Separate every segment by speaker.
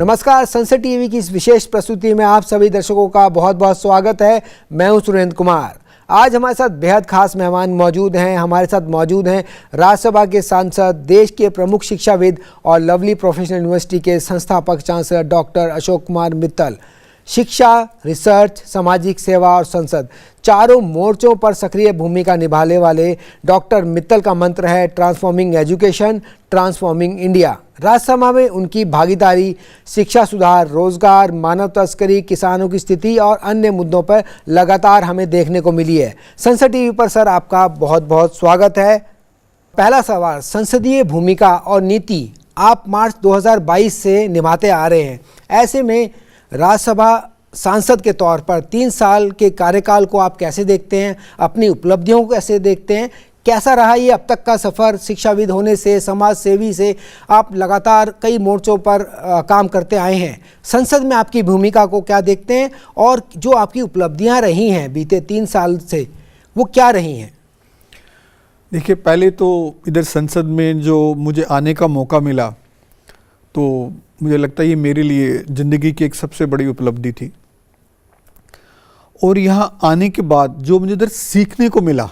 Speaker 1: नमस्कार, संसद टीवी की इस विशेष प्रस्तुति में आप सभी दर्शकों का बहुत बहुत स्वागत है। मैं हूं सुरेंद्र कुमार। आज हमारे साथ बेहद खास मेहमान मौजूद हैं। हमारे साथ मौजूद हैं राज्यसभा के सांसद, देश के प्रमुख शिक्षाविद और लवली प्रोफेशनल यूनिवर्सिटी के संस्थापक चांसलर डॉक्टर अशोक कुमार मित्तल। शिक्षा, रिसर्च, सामाजिक सेवा और संसद चारों मोर्चों पर सक्रिय भूमिका निभाने वाले डॉक्टर मित्तल का मंत्र है transforming education, transforming India. Rajya Sabha में उनकी भागीदारी शिक्षा सुधार, रोजगार, मानव तस्करी, किसानों की स्थिति और अन्य मुद्दों पर लगातार हमें देखने को मिली है। संसद टीवी पर सर आपका बहुत बहुत स्वागत है। पहला सवाल, संसदीय भूमिका और नीति आप मार्च 2022 से निभाते आ रहे हैं। ऐसे में राज्यसभा सांसद के तौर पर 3 साल के कार्यकाल को आप कैसे देखते हैं? अपनी उपलब्धियों को कैसे देखते हैं? कैसा रहा ये अब तक का सफ़र? शिक्षाविद होने से, समाज सेवी से आप लगातार कई मोर्चों पर काम करते आए हैं। संसद में आपकी भूमिका को क्या देखते हैं और जो आपकी उपलब्धियां रही हैं बीते 3 साल से, वो क्या रही हैं?
Speaker 2: देखिए, पहले तो इधर संसद में जो मुझे आने का मौका मिला, तो मुझे लगता है ये मेरे लिए ज़िंदगी की एक सबसे बड़ी उपलब्धि थी। और यहाँ आने के बाद जो मुझे इधर सीखने को मिला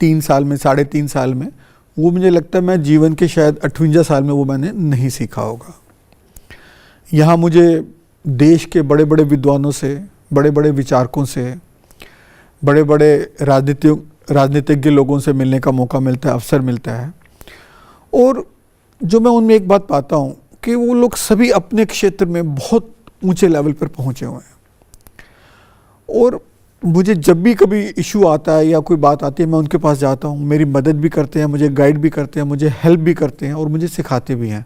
Speaker 2: 3 साल में, 3.5 साल में, वो मुझे लगता है मैं जीवन के शायद 58 साल में वो मैंने नहीं सीखा होगा। यहाँ मुझे देश के बड़े बड़े विद्वानों से, बड़े बड़े विचारकों से, बड़े बड़े राजनीतिज्ञ लोगों से मिलने का मौका मिलता है, अवसर मिलता है। और जो मैं उनमें एक बात पाता हूँ कि वो लोग सभी अपने क्षेत्र में बहुत ऊंचे लेवल पर पहुँचे हुए हैं। और मुझे जब भी कभी इशू आता है या कोई बात आती है, मैं उनके पास जाता हूँ, मेरी मदद भी करते हैं, मुझे गाइड भी करते हैं, मुझे हेल्प भी करते हैं और मुझे सिखाते भी हैं।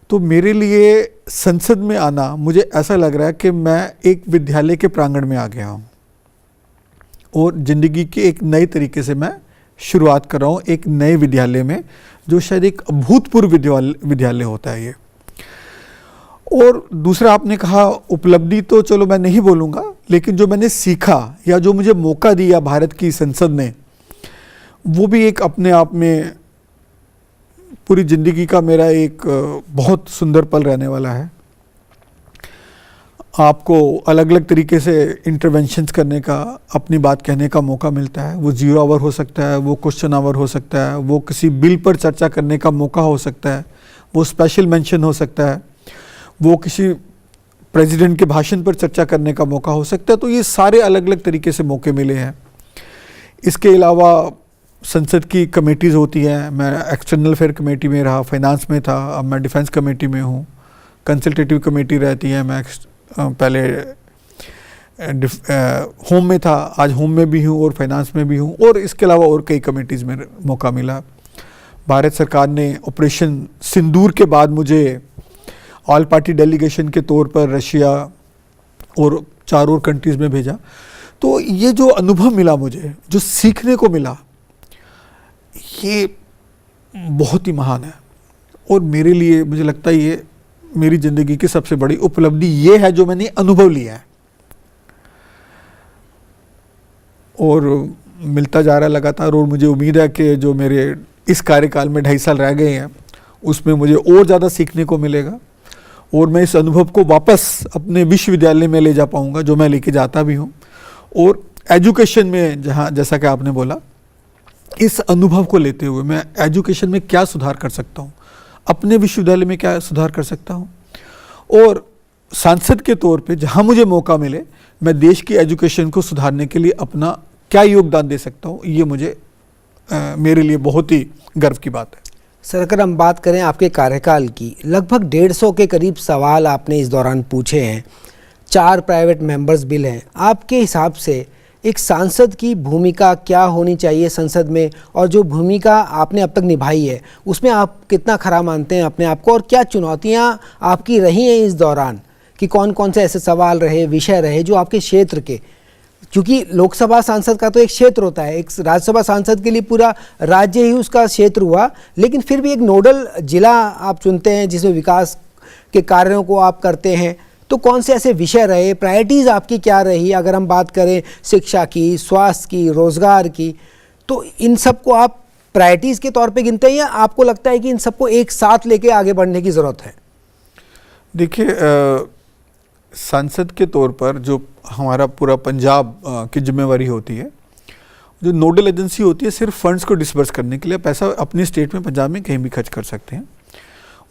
Speaker 2: तो मेरे लिए संसद में आना, मुझे ऐसा लग रहा है कि मैं एक विद्यालय के प्रांगण में आ गया हूँ और ज़िंदगी के एक नए तरीके से मैं शुरुआत कर रहा हूँ, एक नए विद्यालय में, जो शायद एक अभूतपूर्व विद्यालय होता है ये। और दूसरा, आपने कहा उपलब्धि, तो चलो मैं नहीं बोलूँगा, लेकिन जो मैंने सीखा या जो मुझे मौका दिया भारत की संसद ने, वो भी एक अपने आप में पूरी ज़िंदगी का मेरा एक बहुत सुंदर पल रहने वाला है। आपको अलग अलग तरीके से इंटरवेंशंस करने का, अपनी बात कहने का मौका मिलता है। वो 0 आवर हो सकता है, वो क्वेश्चन आवर हो सकता है, वो किसी बिल पर चर्चा करने का मौका हो सकता है, वो स्पेशल मेंशन हो सकता है, वो किसी प्रेसिडेंट के भाषण पर चर्चा करने का मौका हो सकता है। तो ये सारे अलग अलग तरीके से मौके मिले हैं। इसके अलावा संसद की कमेटीज़ होती हैं। मैं एक्सटर्नल अफेयर कमेटी में रहा, फाइनेंस में था, अब मैं डिफेंस कमेटी में हूँ। कंसल्टेटिव कमेटी रहती है, मैं पहले होम में था, आज होम में भी हूँ और फाइनेंस में भी हूँ। और इसके अलावा और कई कमेटीज़ में मौका मिला। भारत सरकार ने ऑपरेशन सिंदूर के बाद मुझे ऑल पार्टी डेलीगेशन के तौर पर रशिया और 4 और कंट्रीज़ में भेजा। तो ये जो अनुभव मिला मुझे, जो सीखने को मिला, ये बहुत ही महान है। और मेरे लिए मुझे लगता है ये मेरी ज़िंदगी की सबसे बड़ी उपलब्धि ये है जो मैंने अनुभव लिया है। और मिलता जा रहा है लगातार। और मुझे उम्मीद है कि जो मेरे इस कार्यकाल में 2.5 साल रह गए हैं, उसमें मुझे और ज़्यादा सीखने को मिलेगा और मैं इस अनुभव को वापस अपने विश्वविद्यालय में ले जा पाऊँगा, जो मैं लेके जाता भी हूँ। और एजुकेशन में, जहाँ जैसा कि आपने बोला, इस अनुभव को लेते हुए मैं एजुकेशन में क्या सुधार कर सकता हूँ, अपने विश्वविद्यालय में क्या सुधार कर सकता हूँ, और सांसद के तौर पे जहाँ मुझे मौका मिले मैं देश की एजुकेशन को सुधारने के लिए अपना क्या योगदान दे सकता हूँ, ये मुझे मेरे लिए बहुत ही गर्व की बात है।
Speaker 1: सर, अगर हम बात करें आपके कार्यकाल की, लगभग 150 के करीब सवाल आपने इस दौरान पूछे हैं। 4 प्राइवेट मेंबर्स बिल हैं। आपके हिसाब से एक सांसद की भूमिका क्या होनी चाहिए संसद में, और जो भूमिका आपने अब तक निभाई है उसमें आप कितना खरा मानते हैं अपने आप को, और क्या चुनौतियां आपकी रही हैं इस दौरान, कि कौन कौन से ऐसे सवाल रहे, विषय रहे जो आपके क्षेत्र के, क्योंकि लोकसभा सांसद का तो एक क्षेत्र होता है, एक राज्यसभा सांसद के लिए पूरा राज्य ही उसका क्षेत्र हुआ, लेकिन फिर भी एक नोडल जिला आप चुनते हैं जिसमें विकास के कार्यों को आप करते हैं। तो कौन से ऐसे विषय रहे, प्रायोरिटीज़ आपकी क्या रही? अगर हम बात करें शिक्षा की, स्वास्थ्य की, रोजगार की, तो इन सब को आप प्रायोरिटीज़ के तौर पे गिनते हैं या आपको लगता है कि इन सबको एक साथ लेके आगे बढ़ने की ज़रूरत है?
Speaker 2: देखिए, सांसद के तौर पर जो हमारा पूरा पंजाब की जिम्मेवारी होती है, जो नोडल एजेंसी होती है सिर्फ फंड्स को डिसबर्स करने के लिए, पैसा अपनी स्टेट में पंजाब में कहीं भी खर्च कर सकते हैं।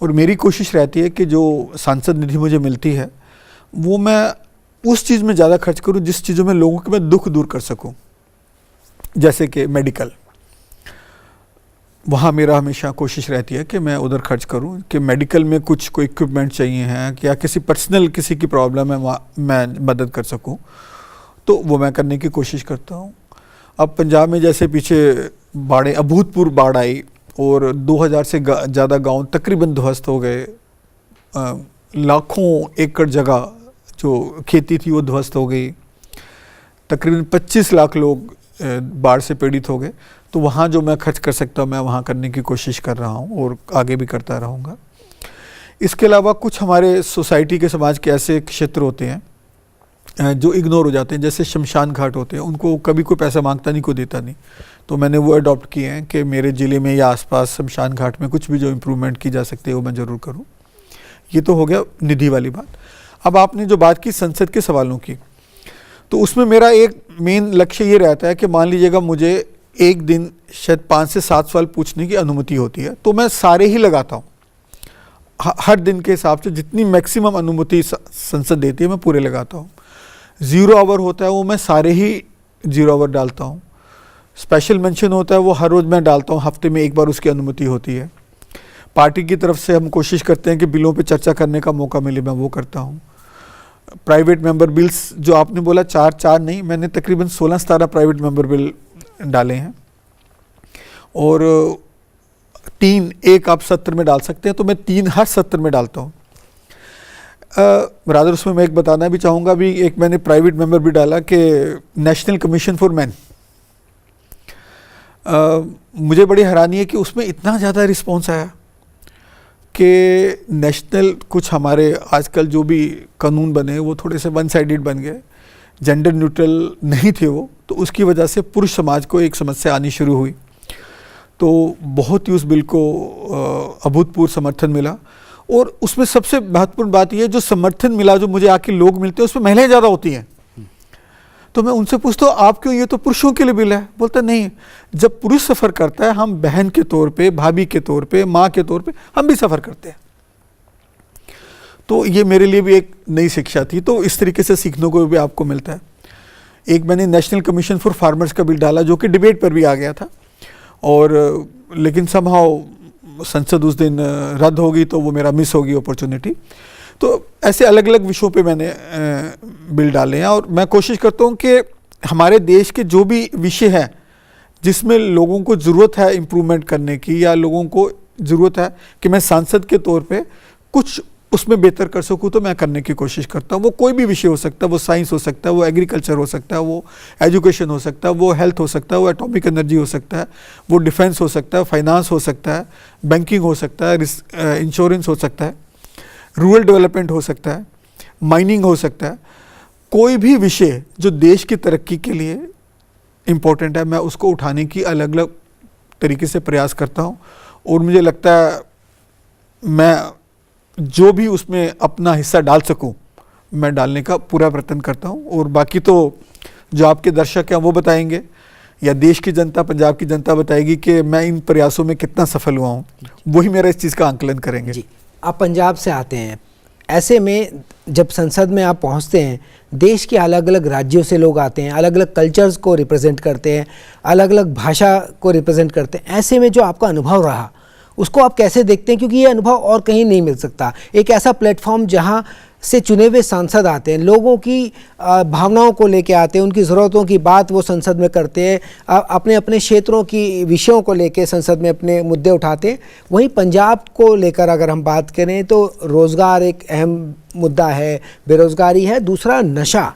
Speaker 2: और मेरी कोशिश रहती है कि जो सांसद निधि मुझे मिलती है वो मैं उस चीज़ में ज़्यादा खर्च करूं जिस चीज़ों में लोगों के मैं दुख दूर कर सकूं। जैसे कि मेडिकल, वहाँ मेरा हमेशा कोशिश रहती है कि मैं उधर खर्च करूं कि मेडिकल में कुछ कोई इक्विपमेंट चाहिए हैं या किसी पर्सनल किसी की प्रॉब्लम है वहाँ मैं मदद कर सकूं, तो वो मैं करने की कोशिश करता हूं। अब पंजाब में जैसे पीछे बाढ़ें, अभूतपूर्व बाढ़ आई और 2000 से ज़्यादा गांव तकरीबन ध्वस्त हो गए, लाखों एकड़ जगह जो खेती थी वो ध्वस्त हो गई, तकरीबन 25 लाख लोग बाढ़ से पीड़ित हो गए। तो वहाँ जो मैं खर्च कर सकता हूँ मैं वहाँ करने की कोशिश कर रहा हूँ और आगे भी करता रहूँगा। इसके अलावा कुछ हमारे सोसाइटी के, समाज के ऐसे क्षेत्र होते हैं जो इग्नोर हो जाते हैं, जैसे शमशान घाट होते हैं, उनको कभी कोई पैसा मांगता नहीं, कोई देता नहीं। तो मैंने वो अडॉप्ट किए हैं कि मेरे ज़िले में या आसपास शमशान घाट में कुछ भी जो इम्प्रूवमेंट की जा सकती है वो मैं ज़रूर करूँ। ये तो हो गया निधि वाली बात। अब आपने जो बात की संसद के सवालों की, तो उसमें मेरा एक मेन लक्ष्य ये रहता है कि मान लीजिएगा मुझे एक दिन शायद 5 से 7 सवाल पूछने की अनुमति होती है, तो मैं सारे ही लगाता हूँ। हर दिन के हिसाब से जितनी मैक्सिमम अनुमति संसद देती है मैं पूरे लगाता हूँ। 0 आवर होता है वो मैं सारे ही 0 आवर डालता हूँ। स्पेशल मेंशन होता है वो हर रोज़ मैं डालता हूँ, हफ्ते में एक बार उसकी अनुमति होती है। पार्टी की तरफ से हम कोशिश करते हैं कि बिलों पे चर्चा करने का मौका मिले, मैं वो करता हूँ। प्राइवेट मेंबर बिल्स जो आपने बोला 4 नहीं, मैंने तकरीबन 16-17 प्राइवेट मेंबर बिल डाले हैं और 3 एक आप सत्र में डाल सकते हैं, तो मैं 3 हर सत्र में डालता हूँ। ब्रदर उसमें मैं एक बताना भी चाहूँगा, भी एक मैंने प्राइवेट मेंबर भी डाला कि नेशनल कमीशन फॉर मैन। मुझे बड़ी हैरानी है कि उसमें इतना ज़्यादा रिस्पॉन्स आया कि नेशनल, कुछ हमारे आजकल जो भी कानून बने वो थोड़े से वन साइडेड बन गए, जेंडर न्यूट्रल नहीं थे वो, तो उसकी वजह से पुरुष समाज को एक समस्या आनी शुरू हुई। तो बहुत ही उस बिल को अभूतपूर्व समर्थन मिला। और उसमें सबसे महत्वपूर्ण बात यह है, जो समर्थन मिला, जो मुझे आके लोग मिलते हैं उसमें महिलाएं ज़्यादा होती हैं। तो मैं उनसे पूछता हूँ आप क्यों, ये तो पुरुषों के लिए बिल है। बोलता नहीं, जब पुरुष सफ़र करता है, हम बहन के तौर पे, भाभी के तौर पे, माँ के तौर पे हम भी सफ़र करते हैं। तो ये मेरे लिए भी एक नई शिक्षा थी। तो इस तरीके से सीखने को भी आपको मिलता है। एक मैंने नेशनल कमीशन फॉर फार्मर्स का बिल डाला जो कि डिबेट पर भी आ गया था, और लेकिन समहाउ संसद उस दिन रद्द हो गई, तो वो मेरा मिस हो गई अपॉर्चुनिटी। तो ऐसे अलग अलग विषयों पे मैंने बिल डाले हैं और मैं कोशिश करता हूँ कि हमारे देश के जो भी विषय हैं जिसमें लोगों को ज़रूरत है इम्प्रूवमेंट करने की, या लोगों को ज़रूरत है कि मैं सांसद के तौर पे कुछ उसमें बेहतर कर सकूँ, तो मैं करने की कोशिश करता हूँ। वो कोई भी विषय हो सकता है, वो साइंस हो सकता है, वो एग्रीकल्चर हो सकता है, वो एजुकेशन हो सकता है, वो हेल्थ हो सकता है, वो एटॉमिक एनर्जी हो सकता है, वो डिफेंस हो सकता है, फाइनेंस हो सकता है, बैंकिंग हो सकता है, इंश्योरेंस हो सकता है, रूरल डेवलपमेंट हो सकता है, माइनिंग हो सकता है। कोई भी विषय जो देश की तरक्की के लिए इम्पोर्टेंट है, मैं उसको उठाने की अलग अलग तरीके से प्रयास करता हूँ। और मुझे लगता है मैं जो भी उसमें अपना हिस्सा डाल सकूं, मैं डालने का पूरा प्रयत्न करता हूं। और बाकी तो जो आपके दर्शक हैं वो बताएंगे, या देश की जनता, पंजाब की जनता बताएगी कि मैं इन प्रयासों में कितना सफल हुआ हूं। वही मेरा इस चीज़ का आंकलन करेंगे।
Speaker 1: जी, आप पंजाब से आते हैं, ऐसे में जब संसद में आप पहुंचते हैं, देश के अलग अलग राज्यों से लोग आते हैं, अलग अलग कल्चर्स को रिप्रेजेंट करते हैं, अलग अलग भाषा को रिप्रेजेंट करते हैं। ऐसे में जो आपका अनुभव रहा उसको आप कैसे देखते हैं? क्योंकि ये अनुभव और कहीं नहीं मिल सकता। एक ऐसा प्लेटफॉर्म जहां से चुने हुए सांसद आते हैं, लोगों की भावनाओं को लेके आते हैं, उनकी ज़रूरतों की बात वो संसद में करते हैं, अपने अपने क्षेत्रों की विषयों को लेके संसद में अपने मुद्दे उठाते हैं। वहीं पंजाब को लेकर अगर हम बात करें तो रोज़गार एक अहम मुद्दा है, बेरोज़गारी है, दूसरा नशा,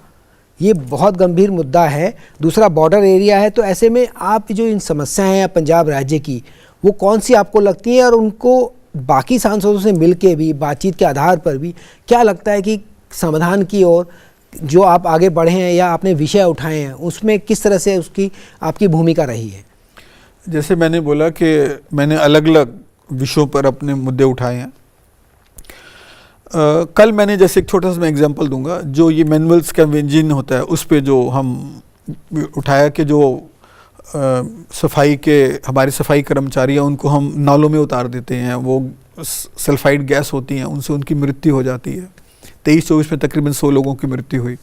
Speaker 1: ये बहुत गंभीर मुद्दा है, दूसरा बॉर्डर एरिया है। तो ऐसे में आप जो इन समस्याएं हैं पंजाब राज्य की, वो कौन सी आपको लगती है, और उनको बाकी सांसदों से मिलके भी, बातचीत के आधार पर भी क्या लगता है कि समाधान की ओर जो आप आगे बढ़े हैं या आपने विषय उठाए हैं, उसमें किस तरह से उसकी आपकी भूमिका रही है?
Speaker 2: जैसे मैंने बोला कि मैंने अलग अलग विषयों पर अपने मुद्दे उठाए हैं। कल मैंने जैसे एक छोटा सा मैं एग्जांपल दूंगा, जो ये मैनुअल स्कैवेंजिंग होता है उस पे जो हम उठाया कि जो सफाई के हमारे सफाई कर्मचारी हैं उनको हम नालों में उतार देते हैं, वो सल्फाइड गैस होती हैं, उनसे उनकी मृत्यु हो जाती है। 23-24 में तकरीबन 100 लोगों की मृत्यु हुई।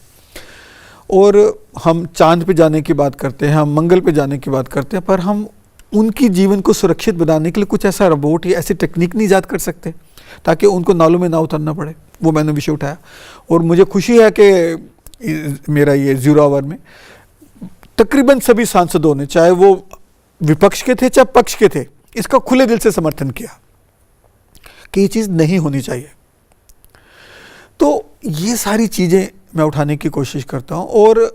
Speaker 2: और हम चांद पे जाने की बात करते हैं, हम मंगल पे जाने की बात करते हैं, पर हम उनकी जीवन को सुरक्षित बनाने के लिए कुछ ऐसा रोबोट या ऐसी टेक्निक नहीं ईजाद कर सकते ताकि उनको नालों में ना उतरना पड़े। वो मैंने विषय उठाया और मुझे खुशी है कि मेरा ये 0 आवर में तकरीबन सभी सांसदों ने, चाहे वो विपक्ष के थे चाहे पक्ष के थे, इसका खुले दिल से समर्थन किया कि ये चीज़ नहीं होनी चाहिए। तो ये सारी चीज़ें मैं उठाने की कोशिश करता हूँ और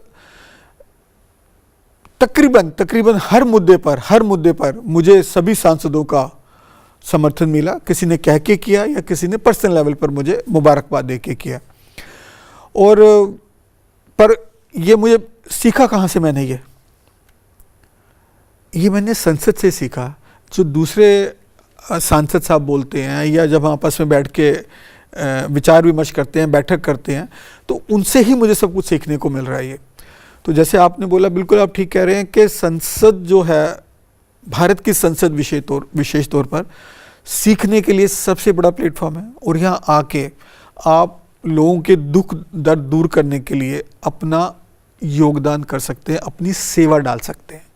Speaker 2: तकरीबन हर मुद्दे पर मुझे सभी सांसदों का समर्थन मिला। किसी ने कह के किया या किसी ने पर्सनल लेवल पर मुझे मुबारकबाद दे के किया। और पर ये मुझे सीखा कहाँ से मैंने, ये मैंने संसद से सीखा। जो दूसरे सांसद साहब बोलते हैं या जब हम आपस में बैठ के विचार विमर्श करते हैं, बैठक करते हैं, तो उनसे ही मुझे सब कुछ सीखने को मिल रहा है। ये तो जैसे आपने बोला, बिल्कुल आप ठीक कह रहे हैं कि संसद जो है, भारत की संसद विशेष तौर पर सीखने के लिए सबसे बड़ा प्लेटफॉर्म है। और यहाँ आके आप लोगों के दुख दर्द दूर करने के लिए अपना योगदान कर सकते हैं, अपनी सेवा डाल सकते हैं।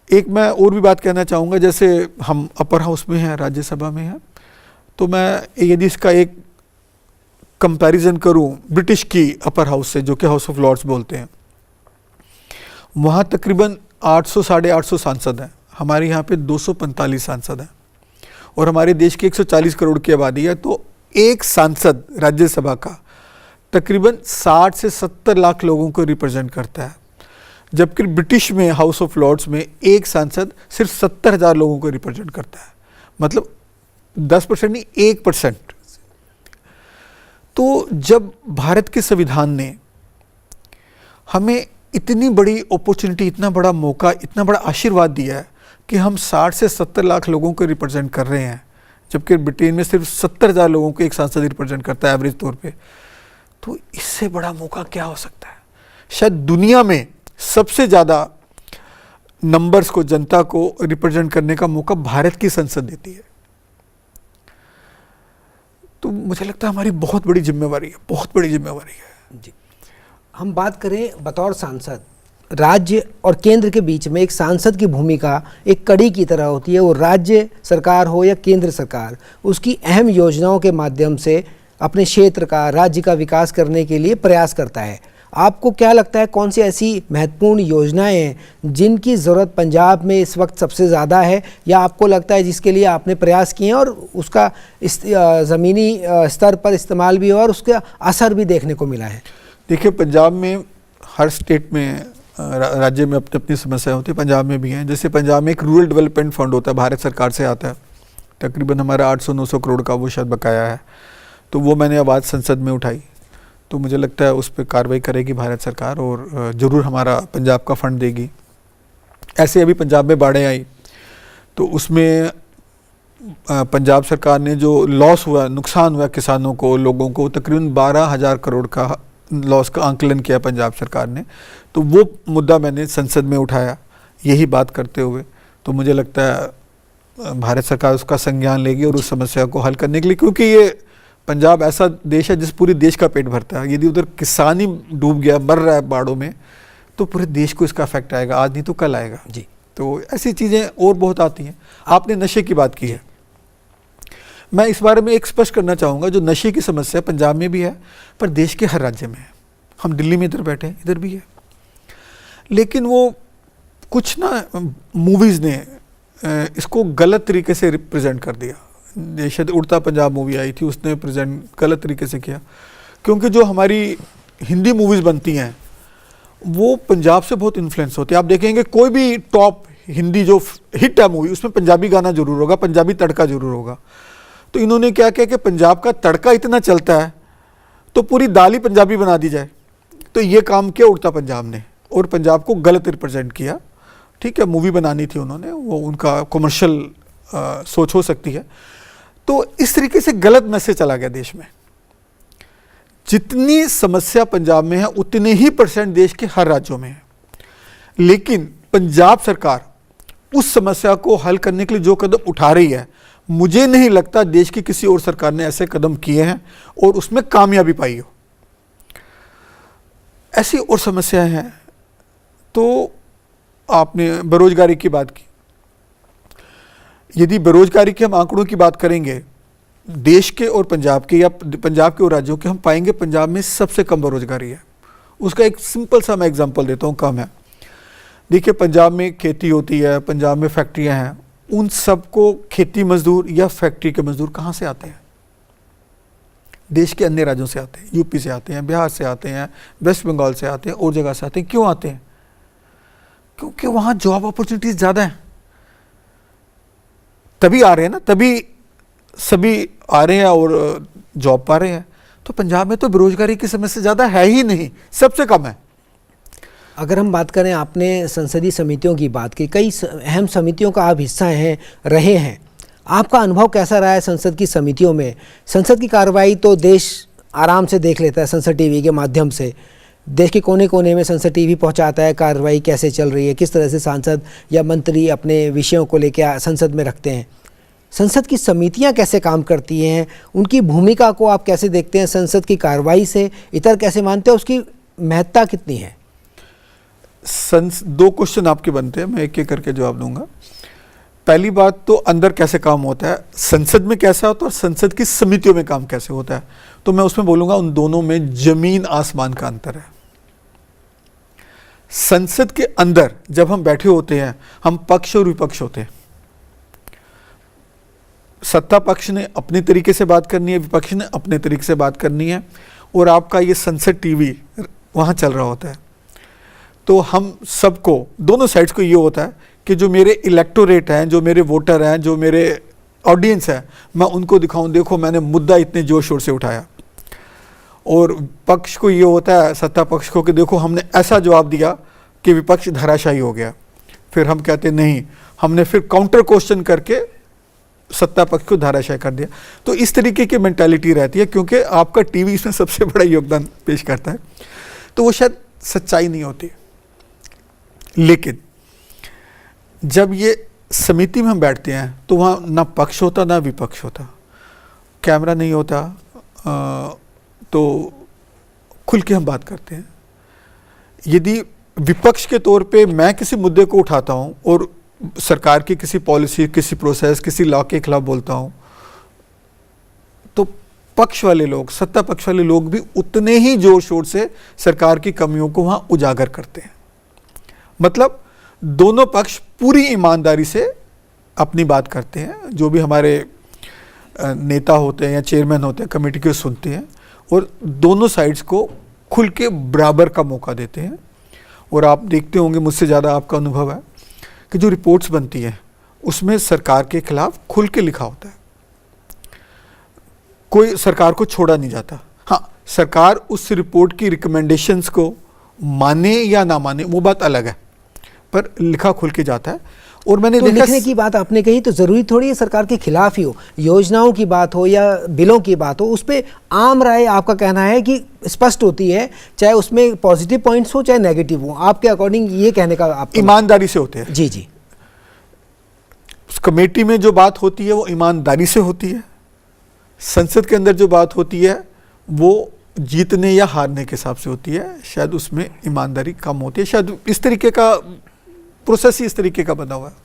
Speaker 2: एक मैं और भी बात कहना चाहूँगा, जैसे हम अपर हाउस में हैं, राज्यसभा में हैं, तो मैं यदि इसका एक कंपैरिजन करूं ब्रिटिश की अपर हाउस से, जो कि हाउस ऑफ लॉर्ड्स बोलते हैं, वहाँ तकरीबन 800 साढ़े 800 सांसद हैं। हमारे यहाँ पे 245 सांसद हैं और हमारे देश की 140 करोड़ की आबादी है। तो एक सांसद राज्यसभा का तकरीबन 60 से 70 लाख लोगों को रिप्रेजेंट करता है, जबकि ब्रिटिश में हाउस ऑफ लॉर्ड्स में एक सांसद सिर्फ 70,000 लोगों को रिप्रेजेंट करता है। मतलब 10% नहीं, 1%। तो जब भारत के संविधान ने हमें इतनी बड़ी अपॉर्चुनिटी, इतना बड़ा मौका, इतना बड़ा आशीर्वाद दिया है कि हम 60 से 70 लाख लोगों को रिप्रेजेंट कर रहे हैं, जबकि ब्रिटेन में सिर्फ 70,000 लोगों को एक सांसद रिप्रेजेंट करता है एवरेज तौर पे, तो इससे बड़ा मौका क्या हो सकता है। शायद दुनिया में सबसे ज़्यादा नंबर्स को, जनता को रिप्रेजेंट करने का मौका भारत की संसद देती है। तो मुझे लगता है हमारी बहुत बड़ी जिम्मेवारी है, बहुत बड़ी जिम्मेवारी है।
Speaker 1: जी, हम बात करें बतौर सांसद, राज्य और केंद्र के बीच में एक सांसद की भूमिका एक कड़ी की तरह होती है। वो राज्य सरकार हो या केंद्र सरकार, उसकी अहम योजनाओं के माध्यम से अपने क्षेत्र का, राज्य का विकास करने के लिए प्रयास करता है। आपको क्या लगता है, कौन सी ऐसी महत्वपूर्ण योजनाएं हैं जिनकी ज़रूरत पंजाब में इस वक्त सबसे ज़्यादा है, या आपको लगता है जिसके लिए आपने प्रयास किए हैं और उसका ज़मीनी स्तर पर इस्तेमाल भी हुआ और उसका असर भी देखने को मिला है?
Speaker 2: देखिए, पंजाब में हर स्टेट में, राज्य में अपनी अपनी समस्याएं होती है, पंजाब में भी हैं। जैसे पंजाब में एक रूरल डेवलपमेंट फंड होता है, भारत सरकार से आता है, तकरीबन हमारा 800-900 करोड़ का वो शायद बकाया है। तो वो मैंने आवाज़ संसद में उठाई, तो मुझे लगता है उस पर कार्रवाई करेगी भारत सरकार और ज़रूर हमारा पंजाब का फंड देगी। ऐसे अभी पंजाब में बाढ़ें आई, तो उसमें पंजाब सरकार ने जो लॉस हुआ, नुकसान हुआ किसानों को, लोगों को, तकरीबन 12,000 करोड़ का लॉस का आंकलन किया पंजाब सरकार ने। तो वो मुद्दा मैंने संसद में उठाया यही बात करते हुए। तो मुझे लगता है भारत सरकार उसका संज्ञान लेगी और उस समस्या को हल करने के लिए, क्योंकि ये पंजाब ऐसा देश है जिस पूरे देश का पेट भरता है। यदि उधर किसान ही डूब गया, मर रहा है बाढ़ों में, तो पूरे देश को इसका इफेक्ट आएगा, आज नहीं तो कल आएगा।
Speaker 1: जी,
Speaker 2: तो ऐसी चीज़ें और बहुत आती हैं। आपने नशे की बात की है, मैं इस बारे में एक स्पष्ट करना चाहूँगा, जो नशे की समस्या पंजाब में भी है पर देश के हर राज्य में है। हम दिल्ली में इधर बैठे हैं, इधर भी है, लेकिन वो कुछ ना मूवीज़ ने इसको गलत तरीके से रिप्रेजेंट कर दिया। शायद उड़ता पंजाब मूवी आई थी, उसने प्रेजेंट गलत तरीके से किया, क्योंकि जो हमारी हिंदी मूवीज़ बनती हैं वो पंजाब से बहुत इन्फ्लुएंस होती है। आप देखेंगे कोई भी टॉप हिंदी जो हिट है मूवी, उसमें पंजाबी गाना जरूर होगा, पंजाबी तड़का जरूर होगा। तो इन्होंने क्या किया कि पंजाब का तड़का इतना चलता है तो पूरी दाल ही पंजाबी बना दी जाए। तो ये काम किया उड़ता पंजाब ने और पंजाब को गलत रिप्रेजेंट किया। ठीक है, मूवी बनानी थी उन्होंने, वो उनका कमर्शियल सोच हो सकती है। तो इस तरीके से गलत मैसेज चला गया देश में। जितनी समस्या पंजाब में है उतने ही % देश के हर राज्यों में है, लेकिन पंजाब सरकार उस समस्या को हल करने के लिए जो कदम उठा रही है, मुझे नहीं लगता देश की किसी और सरकार ने ऐसे कदम किए हैं और उसमें कामयाबी पाई हो। ऐसी और समस्याएं हैं। तो आपने बेरोजगारी की बात की, यदि बेरोजगारी के हम आंकड़ों की बात करेंगे देश के और पंजाब के, या पंजाब के और राज्यों के, हम पाएंगे पंजाब में सबसे कम बेरोजगारी है। उसका एक सिंपल सा मैं एग्जांपल देता हूँ, कम है। देखिए, पंजाब में खेती होती है, पंजाब में फैक्ट्रियाँ हैं, उन सबको खेती मजदूर या फैक्ट्री के मजदूर कहाँ से आते हैं? देश के अन्य राज्यों से आते हैं, यूपी से आते हैं, बिहार से आते हैं, वेस्ट बंगाल से आते हैं, और जगह से आते हैं। क्यों आते हैं? क्योंकि वहाँ जॉब अपॉर्चुनिटीज ज़्यादा हैं, तभी आ रहे हैं ना, तभी सभी आ रहे हैं और जॉब पा रहे हैं। तो पंजाब में तो बेरोजगारी की समस्या ज़्यादा है ही नहीं, सबसे कम है।
Speaker 1: अगर हम बात करें, आपने संसदीय समितियों की बात की, कई अहम समितियों का आप हिस्सा हैं, रहे हैं, आपका अनुभव कैसा रहा है संसद की समितियों में? संसद की कार्रवाई तो देश आराम से देख लेता है संसद टीवी के माध्यम से, देश के कोने कोने में संसद टीवी पहुंचाता है कार्रवाई कैसे चल रही है, किस तरह से सांसद या मंत्री अपने विषयों को लेकर संसद में रखते हैं। संसद की समितियां कैसे काम करती हैं, उनकी भूमिका को आप कैसे देखते हैं? संसद की कार्रवाई से इतर कैसे मानते हैं, उसकी महत्ता कितनी है?
Speaker 2: दो क्वेश्चन आपके बनते हैं, मैं एक एक करके जवाब दूंगा। पहली बात तो अंदर कैसे काम होता है, संसद में कैसा होता है और संसद की समितियों में काम कैसे होता है, तो मैं उसमें बोलूंगा उन दोनों में जमीन आसमान का अंतर है। संसद के अंदर जब हम बैठे होते हैं, हम पक्ष और विपक्ष होते हैं। सत्ता पक्ष ने अपने तरीके से बात करनी है, विपक्ष ने अपने तरीके से बात करनी है, और आपका ये संसद टीवी वहाँ चल रहा होता है। तो हम सबको, दोनों साइड्स को ये होता है कि जो मेरे इलेक्टोरेट हैं, जो मेरे वोटर हैं, जो मेरे ऑडियंस है, मैं उनको दिखाऊं, देखो मैंने मुद्दा इतने जोर शोर से उठाया। और पक्ष को ये होता है, सत्ता पक्ष को, कि देखो हमने ऐसा जवाब दिया कि विपक्ष धराशायी हो गया। फिर हम कहते नहीं, हमने फिर काउंटर क्वेश्चन करके सत्ता पक्ष को धाराशायी कर दिया। तो इस तरीके की मेंटालिटी रहती है, क्योंकि आपका टीवी इसमें सबसे बड़ा योगदान पेश करता है। तो वो शायद सच्चाई नहीं होती। लेकिन जब ये समिति में हम बैठते हैं तो वहाँ ना पक्ष होता ना विपक्ष होता, कैमरा नहीं होता, तो खुल के हम बात करते हैं। यदि विपक्ष के तौर पे मैं किसी मुद्दे को उठाता हूँ और सरकार की किसी पॉलिसी, किसी प्रोसेस, किसी लॉ के खिलाफ बोलता हूँ, तो पक्ष वाले लोग, सत्ता पक्ष वाले लोग भी उतने ही जोर शोर से सरकार की कमियों को वहाँ उजागर करते हैं। मतलब दोनों पक्ष पूरी ईमानदारी से अपनी बात करते हैं। जो भी हमारे नेता होते हैं या चेयरमैन होते हैं कमेटी के, सुनते हैं और दोनों साइड्स को खुल के बराबर का मौका देते हैं। और आप देखते होंगे, मुझसे ज़्यादा आपका अनुभव है कि जो रिपोर्ट्स बनती हैं उसमें सरकार के खिलाफ खुल के लिखा होता है, कोई सरकार को छोड़ा नहीं जाता। हाँ, सरकार उस रिपोर्ट की रिकमेंडेशंस को माने या ना माने वो बात अलग है, पर लिखा खुल के जाता है। और मैंने
Speaker 1: तो
Speaker 2: देखा,
Speaker 1: लिखने की बात आपने कही, तो ज़रूरी थोड़ी है सरकार के खिलाफ ही हो, योजनाओं की बात हो या बिलों की बात हो, उस पर आम राय आपका कहना है कि स्पष्ट होती है, चाहे उसमें पॉजिटिव पॉइंट्स हो चाहे नेगेटिव हो। आपके अकॉर्डिंग ये कहने का आप
Speaker 2: ईमानदारी से होते हैं।
Speaker 1: जी जी,
Speaker 2: उस कमेटी में जो बात होती है वो ईमानदारी से होती है। संसद के अंदर जो बात होती है वो जीतने या हारने के हिसाब से होती है, शायद उसमें ईमानदारी कम होती है। शायद इस तरीके का प्रोसेस ही इस तरीके का बना हुआ है।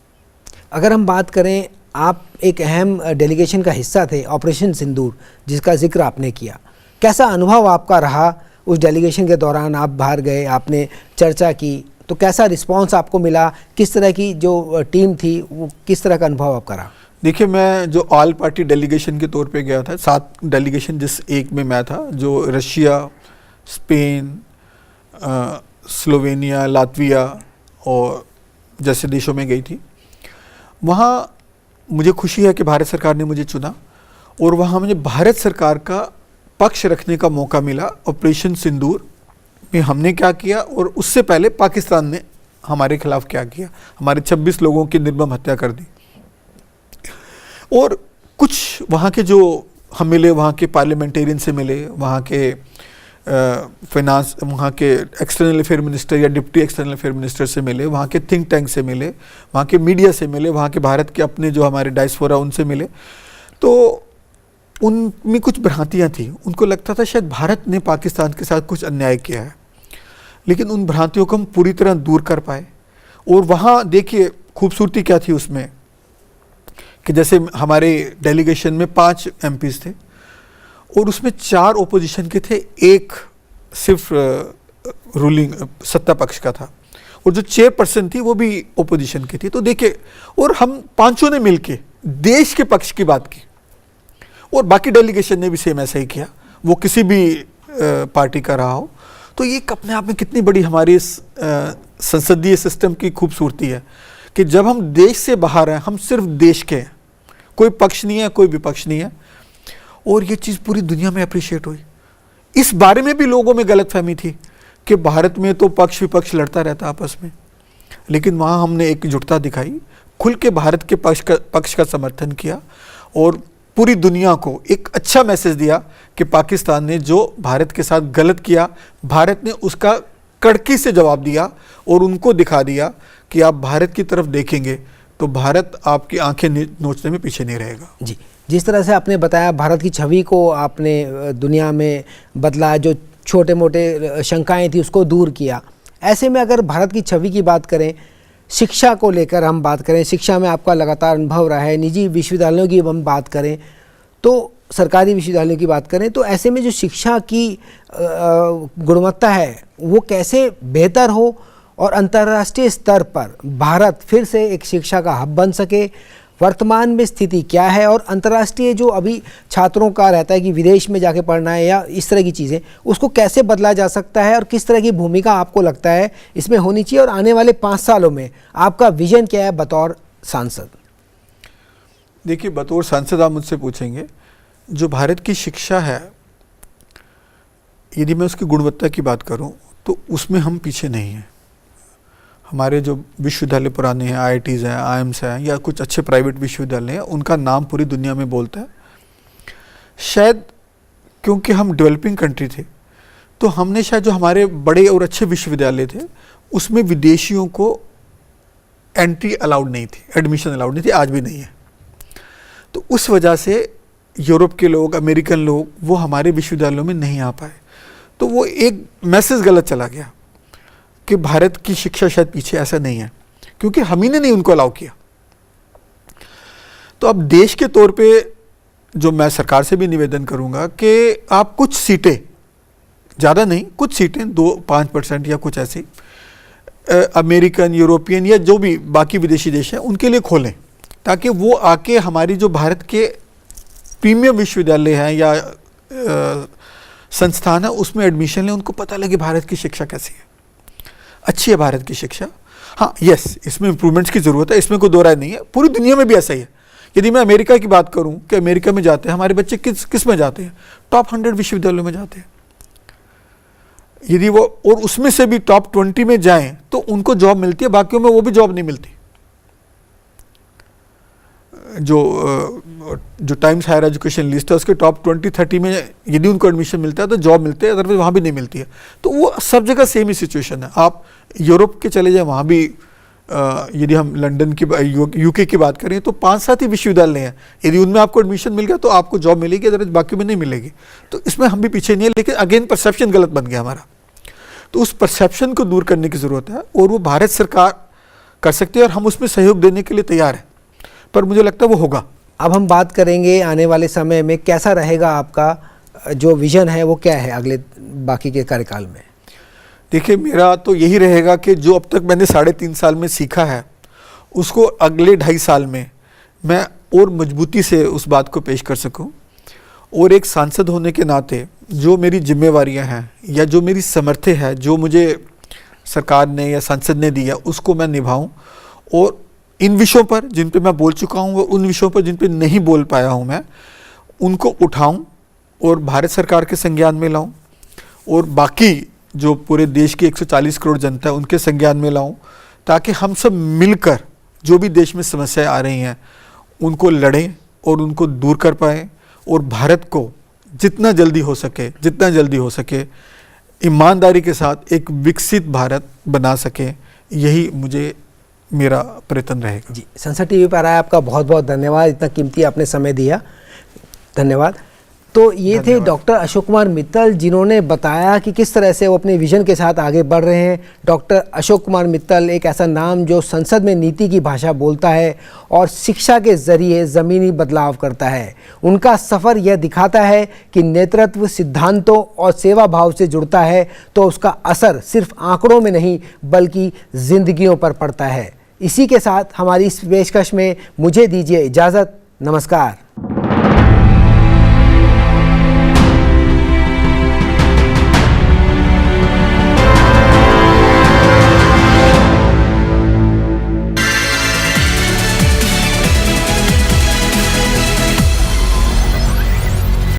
Speaker 1: अगर हम बात करें, आप एक अहम डेलीगेशन का हिस्सा थे, ऑपरेशन सिंदूर, जिसका जिक्र आपने किया, कैसा अनुभव आपका रहा उस डेलीगेशन के दौरान? आप बाहर गए, आपने चर्चा की, तो कैसा रिस्पांस आपको मिला? किस तरह की जो टीम थी वो, किस तरह का अनुभव आपका रहा?
Speaker 2: देखिए, मैं जो ऑल पार्टी डेलीगेशन के तौर पे गया था, 7 डेलीगेशन जिस एक में मैं था, जो रशिया, स्पेन, स्लोवेनिया, लातविया और जैसे देशों में गई थी। वहाँ मुझे खुशी है कि भारत सरकार ने मुझे चुना और वहाँ मुझे भारत सरकार का पक्ष रखने का मौका मिला। ऑपरेशन सिंदूर में हमने क्या किया और उससे पहले पाकिस्तान ने हमारे खिलाफ क्या किया। हमारे 26 लोगों की निर्मम हत्या कर दी। और कुछ वहाँ के जो हम मिले, वहाँ के पार्लियामेंटेरियन से मिले, वहाँ के फाइनेंस, वहाँ के एक्सटर्नल अफेयर मिनिस्टर या डिप्टी एक्सटर्नल अफेयर मिनिस्टर से मिले, वहाँ के थिंक टैंक से मिले, वहाँ के मीडिया से मिले, वहाँ के भारत के अपने जो हमारे डायस्पोरा उनसे मिले। तो उनमें कुछ भ्रांतियाँ थी, उनको लगता था शायद भारत ने पाकिस्तान के साथ कुछ अन्याय किया है, लेकिन उन भ्रांतियों को हम पूरी तरह दूर कर पाए। और वहाँ देखिए खूबसूरती क्या थी उसमें कि जैसे हमारे डेलीगेशन में 5 MPs थे और उसमें 4 ओपोजिशन के थे, एक सिर्फ रूलिंग सत्ता पक्ष का था, और जो चेयरपर्सन थी वो भी ओपोजिशन की थी। तो देखिए, और हम पांचों ने मिलके देश के पक्ष की बात की और बाकी डेलीगेशन ने भी सेम ऐसा ही किया, वो किसी भी पार्टी का रहा हो। तो ये अपने आप में कितनी बड़ी हमारी संसदीय सिस्टम की खूबसूरती है कि जब हम देश से बाहर हैं, हम सिर्फ देश के हैं, कोई पक्ष नहीं है, कोई विपक्ष नहीं है, और ये चीज़ पूरी दुनिया में अप्रिशिएट हुई। इस बारे में भी लोगों में गलतफहमी थी कि भारत में तो पक्ष विपक्ष लड़ता रहता आपस में, लेकिन वहाँ हमने एकजुटता दिखाई, खुल के भारत के पक्ष का समर्थन किया और पूरी दुनिया को एक अच्छा मैसेज दिया कि पाकिस्तान ने जो भारत के साथ गलत किया, भारत ने उसका कड़की से जवाब दिया और उनको दिखा दिया कि आप भारत की तरफ देखेंगे तो भारत आपकी आंखें नोचने में पीछे नहीं रहेगा।
Speaker 1: जी, जिस तरह से आपने बताया भारत की छवि को आपने दुनिया में बदला, जो छोटे मोटे शंकाएं थी उसको दूर किया। ऐसे में अगर भारत की छवि की बात करें, शिक्षा को लेकर हम बात करें, शिक्षा में आपका लगातार अनुभव रहा है, निजी विश्वविद्यालयों की हम बात करें तो सरकारी विश्वविद्यालयों की बात करें, तो ऐसे में जो शिक्षा की गुणवत्ता है वो कैसे बेहतर हो और अंतर्राष्ट्रीय स्तर पर भारत फिर से एक शिक्षा का हब बन सके, वर्तमान में स्थिति क्या है और अंतर्राष्ट्रीय जो अभी छात्रों का रहता है कि विदेश में जाके पढ़ना है या इस तरह की चीज़ें, उसको कैसे बदला जा सकता है और किस तरह की भूमिका आपको लगता है इसमें होनी चाहिए, और आने वाले 5 सालों में आपका विजन क्या है बतौर सांसद?
Speaker 2: देखिए, बतौर सांसद आप मुझसे पूछेंगे, जो भारत की शिक्षा है, यदि मैं उसकी गुणवत्ता की बात करूं तो उसमें हम पीछे नहीं हैं। हमारे जो विश्वविद्यालय पुराने हैं, IITs हैं, IIMs हैं या कुछ अच्छे प्राइवेट विश्वविद्यालय हैं, उनका नाम पूरी दुनिया में बोलता है। शायद क्योंकि हम डेवलपिंग कंट्री थे तो हमने शायद जो हमारे बड़े और अच्छे विश्वविद्यालय थे उसमें विदेशियों को एंट्री अलाउड नहीं थी, एडमिशन अलाउड नहीं थी, आज भी नहीं है। तो उस वजह से यूरोप के लोग, अमेरिकन लोग वो हमारे विश्वविद्यालयों में नहीं आ पाए। तो वो एक मैसेज गलत चला गया कि भारत की शिक्षा शायद पीछे, ऐसा नहीं है, क्योंकि हम ही ने नहीं उनको अलाउ किया। तो अब देश के तौर पे जो मैं सरकार से भी निवेदन करूंगा कि आप कुछ सीटें, ज़्यादा नहीं, कुछ सीटें 2-5% या कुछ ऐसी अमेरिकन, यूरोपियन या जो भी बाकी विदेशी देश हैं उनके लिए खोलें, ताकि वो आके हमारी जो भारत के प्रीमियम विश्वविद्यालय हैं या संस्थान है उसमें एडमिशन लें, उनको पता लगे भारत की शिक्षा कैसी है, अच्छी है भारत की शिक्षा। हाँ, यस, इसमें इम्प्रूवमेंट्स की ज़रूरत है, इसमें कोई दो राय नहीं है, पूरी दुनिया में भी ऐसा ही है। यदि मैं अमेरिका की बात करूं कि अमेरिका में जाते हैं हमारे बच्चे, किस में जाते हैं? टॉप 100 विश्वविद्यालयों में जाते हैं। यदि वो और उसमें से भी टॉप 20 में जाएं तो उनको जॉब मिलती है, बाकियों में वो भी जॉब नहीं मिलती। जो टाइम्स हायर एजुकेशन लिस्ट है उसके टॉप 20-30 में यदि उनको एडमिशन मिलता है तो जॉब मिलते हैं, अदरवाइज वहाँ भी नहीं मिलती है। तो वो सब जगह सेम ही सिचुएशन है। आप यूरोप के चले जाएं, वहाँ भी यदि हम लंदन की, यूके की बात करें तो 5-7 ही विश्वविद्यालय हैं, यदि उनमें आपको एडमिशन मिल गया तो आपको जॉब मिलेगी, अदरवाइज बाकी में नहीं मिलेगी। तो इसमें हम भी पीछे नहीं है, लेकिन अगेन परसेप्शन गलत बन गया हमारा। तो उस परसेप्शन को दूर करने की ज़रूरत है और वो भारत सरकार कर सकती है और हम उसमें सहयोग देने के लिए तैयार हैं, पर मुझे लगता है वो होगा।
Speaker 1: अब हम बात करेंगे आने वाले समय में कैसा रहेगा आपका जो विज़न है, वो क्या है अगले बाकी के कार्यकाल में?
Speaker 2: देखिए, मेरा तो यही रहेगा कि जो अब तक मैंने 3.5 साल में सीखा है उसको अगले 2.5 साल में मैं और मजबूती से उस बात को पेश कर सकूं, और एक सांसद होने के नाते जो मेरी जिम्मेवारियां हैं या जो मेरी समर्थ्य है, जो मुझे सरकार ने या संसद ने दिया, उसको मैं निभाऊं, और इन विषयों पर जिन पे मैं बोल चुका हूं और उन विषयों पर जिन पे नहीं बोल पाया हूं मैं उनको उठाऊं और भारत सरकार के संज्ञान में लाऊं, और बाकी जो पूरे देश की 140 करोड़ जनता है उनके संज्ञान में लाऊं, ताकि हम सब मिलकर जो भी देश में समस्याएं आ रही हैं उनको लड़ें और उनको दूर कर पाएँ और भारत को जितना जल्दी हो सके ईमानदारी के साथ एक विकसित भारत बना सके, यही मेरा प्रयत्न रहेगा।
Speaker 1: जी, संसद टीवी पर आया, आपका बहुत बहुत धन्यवाद, इतना कीमती आपने समय दिया, धन्यवाद। तो ये थे डॉक्टर अशोक कुमार मित्तल, जिन्होंने बताया कि किस तरह से वो अपने विजन के साथ आगे बढ़ रहे हैं। डॉक्टर अशोक कुमार मित्तल एक ऐसा नाम जो संसद में नीति की भाषा बोलता है और शिक्षा के जरिए ज़मीनी बदलाव करता है। उनका सफ़र यह दिखाता है कि नेतृत्व सिद्धांतों और सेवा भाव से जुड़ता है तो उसका असर सिर्फ आंकड़ों में नहीं बल्कि जिंदगियों पर पड़ता है। इसी के साथ हमारी इस पेशकश में मुझे दीजिए इजाज़त। नमस्कार।